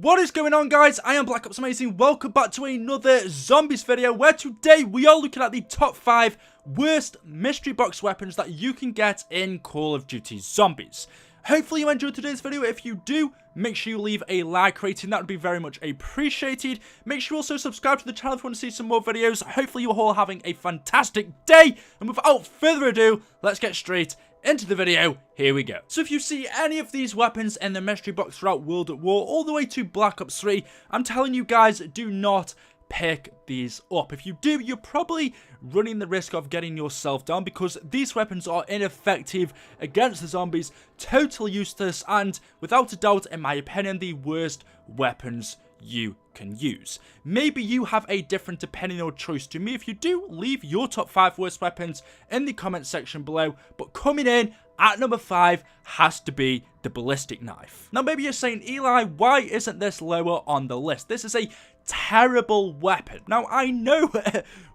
What is going on, guys? I am BlackOpsAmazing. Welcome back to another zombies video where today we are looking at the top 5 worst mystery box weapons that you can get in Call of Duty Zombies. Hopefully you enjoyed today's video. If you do, make sure you leave a like rating. That would be very much appreciated. Make sure you also subscribe to the channel if you want to see some more videos. Hopefully you're all having a fantastic day. And without further ado, let's get straight into the video. Here we go. So if you see any of these weapons in the mystery box throughout World at War all the way to Black Ops 3, I'm telling you guys, do not pick these up. If you do, you're probably running the risk of getting yourself down because these weapons are ineffective against the zombies, totally useless, and without a doubt, in my opinion, the worst weapons you can use. Maybe you have a different opinion or choice to me. If you do, leave your top 5 worst weapons in the comment section below. But coming in at number 5 has to be the Ballistic Knife. Now maybe you're saying, Eli, why isn't this lower on the list? This is a terrible weapon. Now I know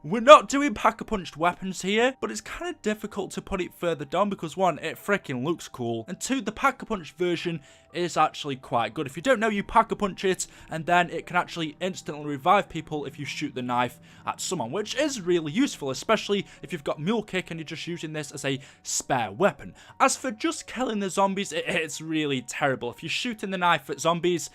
we're not doing pack-a-punched weapons here, but it's kind of difficult to put it further down because 1, it freaking looks cool, and 2, the pack-a-punch version is actually quite good. If you don't know, you pack-a-punch it and then it can actually instantly revive people if you shoot the knife at someone, which is really useful, especially if you've got mule kick and you're just using this as a spare weapon. As for just killing the zombies, it's really terrible. If you're shooting the knife at zombies,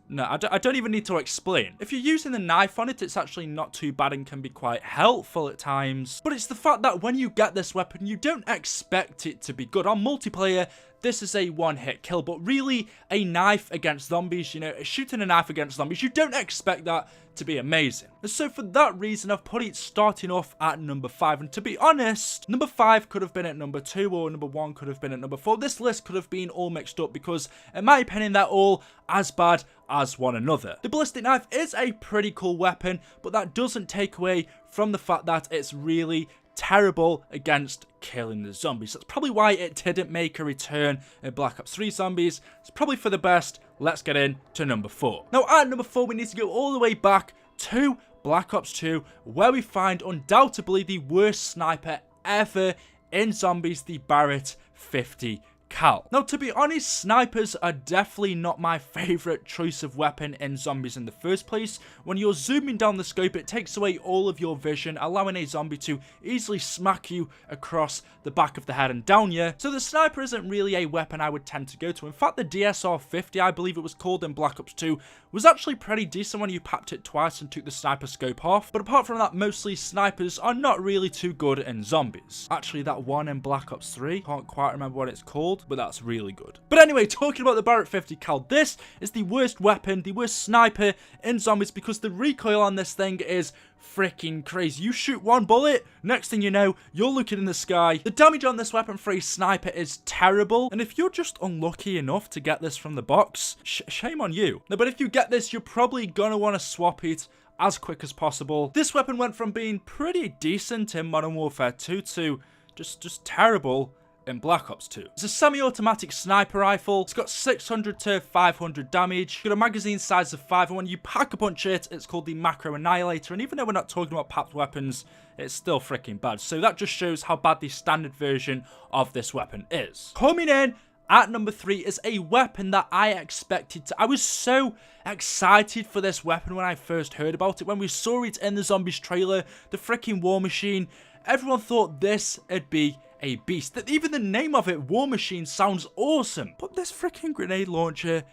no, I don't even need to explain. If you're using the knife on it, it's actually not too bad and can be quite helpful at times. But it's the fact that when you get this weapon, you don't expect it to be good. On multiplayer, this is a one-hit kill, but really a knife against zombies, you know, shooting a knife against zombies, you don't expect that to be amazing. And so for that reason, I've put it starting off at number 5. And to be honest, number 5 could have been at number 2 or number 1 could have been at number 4. This list could have been all mixed up because, in my opinion, they're all as bad as one another. The Ballistic Knife is a pretty cool weapon, but that doesn't take away from the fact that it's really terrible against killing the zombies. That's probably why it didn't make a return in Black Ops 3 Zombies. It's probably for the best. Let's get into number 4. Now at number 4, we need to go all the way back to Black Ops 2, where we find undoubtedly the worst sniper ever in Zombies, the Barrett 50 cal. Now, to be honest, snipers are definitely not my favorite choice of weapon in Zombies in the first place. When you're zooming down the scope, it takes away all of your vision, allowing a zombie to easily smack you across the back of the head and down you. So the sniper isn't really a weapon I would tend to go to. In fact, the DSR 50, I believe it was called in Black Ops 2, was actually pretty decent when you papped it twice and took the sniper scope off. But apart from that, mostly snipers are not really too good in Zombies. Actually, that one in Black Ops 3, can't quite remember what it's called, but that's really good. But anyway, talking about the Barrett 50 cal, this is the worst weapon, the worst sniper in Zombies because the recoil on this thing is freaking crazy. You shoot one bullet, next thing you know, you're looking in the sky. The damage on this weapon for a sniper is terrible, and if you're just unlucky enough to get this from the box, shame on you. No, but if you get this, you're probably gonna want to swap it as quick as possible. This weapon went from being pretty decent in Modern Warfare 2 to just terrible in Black Ops 2. It's a semi-automatic sniper rifle. It's got 600 to 500 damage. It's got a magazine size of 5, and when you pack-a-punch it, it's called the Macro Annihilator. And even though we're not talking about papped weapons, it's still freaking bad. So that just shows how bad the standard version of this weapon is. Coming in at number 3 is a weapon that I expected to. I was so excited for this weapon when I first heard about it. When we saw it in the Zombies trailer, the freaking War Machine, everyone thought this would be a beast. That even the name of it, War Machine, sounds awesome. But this freaking grenade launcher,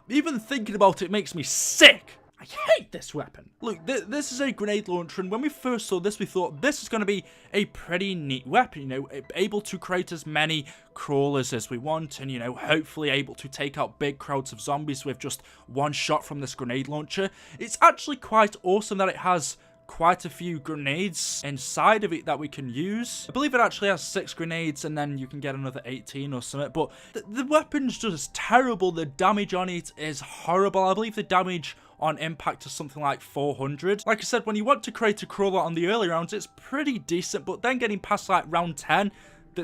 even thinking about it makes me sick. I hate this weapon. Look, this is a grenade launcher, and when we first saw this, we thought this is going to be a pretty neat weapon, you know, able to create as many crawlers as we want, and, you know, hopefully able to take out big crowds of zombies with just one shot from this grenade launcher. It's actually quite awesome that it has quite a few grenades inside of it that we can use. I believe it actually has 6 grenades and then you can get another 18 or something, but the weapon's just terrible. The damage on it is horrible. I believe the damage on impact is something like 400. Like I said, when you want to create a crawler on the early rounds, it's pretty decent, but then getting past like round 10,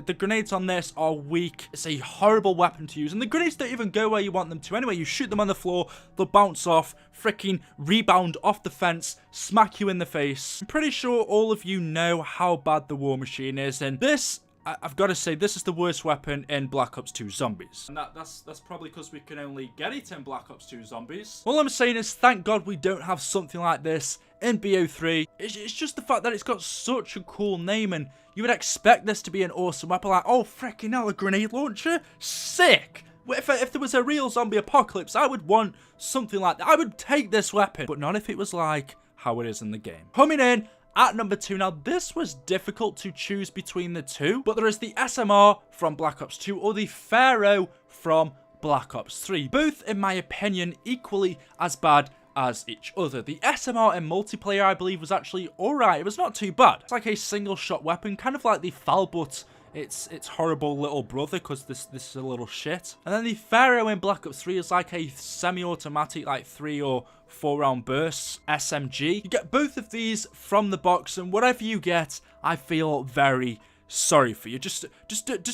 The grenades on this are weak. It's a horrible weapon to use. And the grenades don't even go where you want them to anyway. You shoot them on the floor, they'll bounce off, freaking rebound off the fence, smack you in the face. I'm pretty sure all of you know how bad the War Machine is. And this, I've got to say, this is the worst weapon in Black Ops 2 Zombies. And that's probably because we can only get it in Black Ops 2 Zombies. All I'm saying is, thank God we don't have something like this in BO3. It's just the fact that it's got such a cool name, and you would expect this to be an awesome weapon. Like, oh, freaking hell, a grenade launcher? Sick! If there was a real zombie apocalypse, I would want something like that. I would take this weapon, but not if it was like how it is in the game. Coming in at number 2, now this was difficult to choose between the two, but there is the SMR from Black Ops 2 or the Pharaoh from Black Ops 3. Both, in my opinion, equally as bad as each other. The SMR in multiplayer, I believe, was actually alright. It was not too bad. It's like a single shot weapon, kind of like the Phal, but it's horrible little brother, because this is a little shit. And then the Pharaoh in Black Ops 3 is like a semi-automatic, like 3 or 4 round bursts SMG. You get both of these from the box, and whatever you get, I feel very sorry for you. Just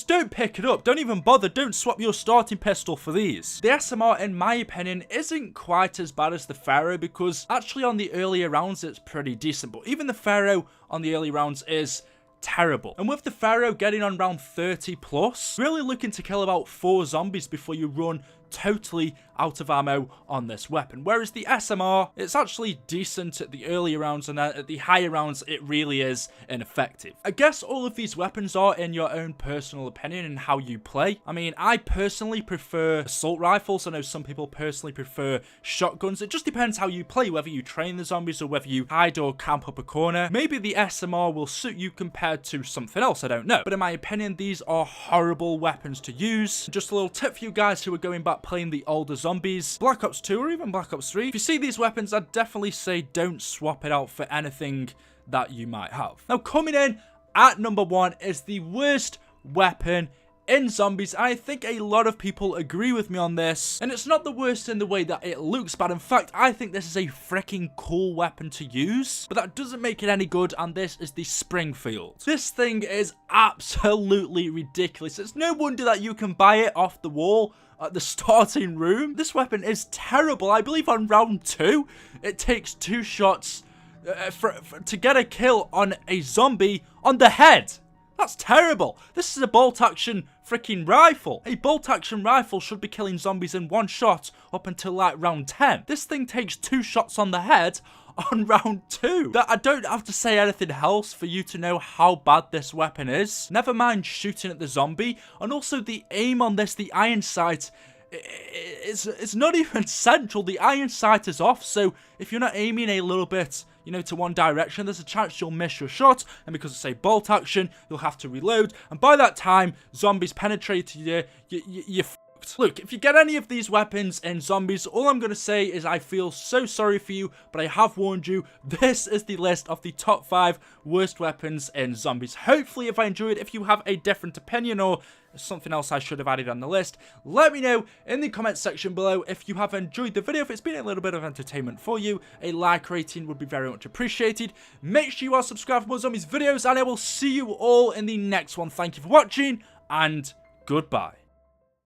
don't pick it up. Don't even bother. Don't swap your starting pistol for these. The SMR, in my opinion, isn't quite as bad as the Pharaoh, because actually on the earlier rounds it's pretty decent, but even the Pharaoh on the early rounds is terrible. And with the Pharaoh getting on round 30 plus, really looking to kill about 4 zombies before you run totally out of ammo on this weapon. Whereas the SMR, it's actually decent at the earlier rounds, and at the higher rounds it really is ineffective. I guess all of these weapons are in your own personal opinion and how you play. I mean, I personally prefer assault rifles. I know some people personally prefer shotguns. It just depends how you play, whether you train the zombies or whether you hide or camp up a corner. Maybe the SMR will suit you compared to something else, I don't know. But in my opinion, these are horrible weapons to use. Just a little tip for you guys who are going back playing the older zombies, Black Ops 2 or even Black Ops 3, if you see these weapons, I'd definitely say don't swap it out for anything that you might have. Now, coming in at number 1 is the worst weapon in zombies. I think a lot of people agree with me on this, and it's not the worst in the way that it looks bad. In fact, I think this is a freaking cool weapon to use, but that doesn't make it any good, and this is the Springfield. This thing is absolutely ridiculous. It's no wonder that you can buy it off the wall at the starting room. This weapon is terrible. I believe on round 2, it takes 2 shots to get a kill on a zombie on the head. That's terrible. This is a bolt-action freaking rifle. A bolt-action rifle should be killing zombies in 1 shot up until like round 10. This thing takes 2 shots on the head on round 2. I don't have to say anything else for you to know how bad this weapon is. Never mind shooting at the zombie, and also the aim on this, the iron sight, it's not even central. The iron sight is off, so if you're not aiming a little bit, you know, to one direction, there's a chance you'll miss your shot, and because it's a bolt action, you'll have to reload, and by that time, zombies penetrated you're f***ed. Look, if you get any of these weapons in zombies, all I'm going to say is I feel so sorry for you, but I have warned you, this is the list of the top 5 worst weapons in zombies. Hopefully, if I enjoyed, if you have a different opinion or something else I should have added on the list, let me know in the comment section below. If you have enjoyed the video, if it's been a little bit of entertainment for you, a like rating would be very much appreciated. Make sure you are subscribed for more zombies videos, and I will see you all in the next one. Thank you for watching, and goodbye.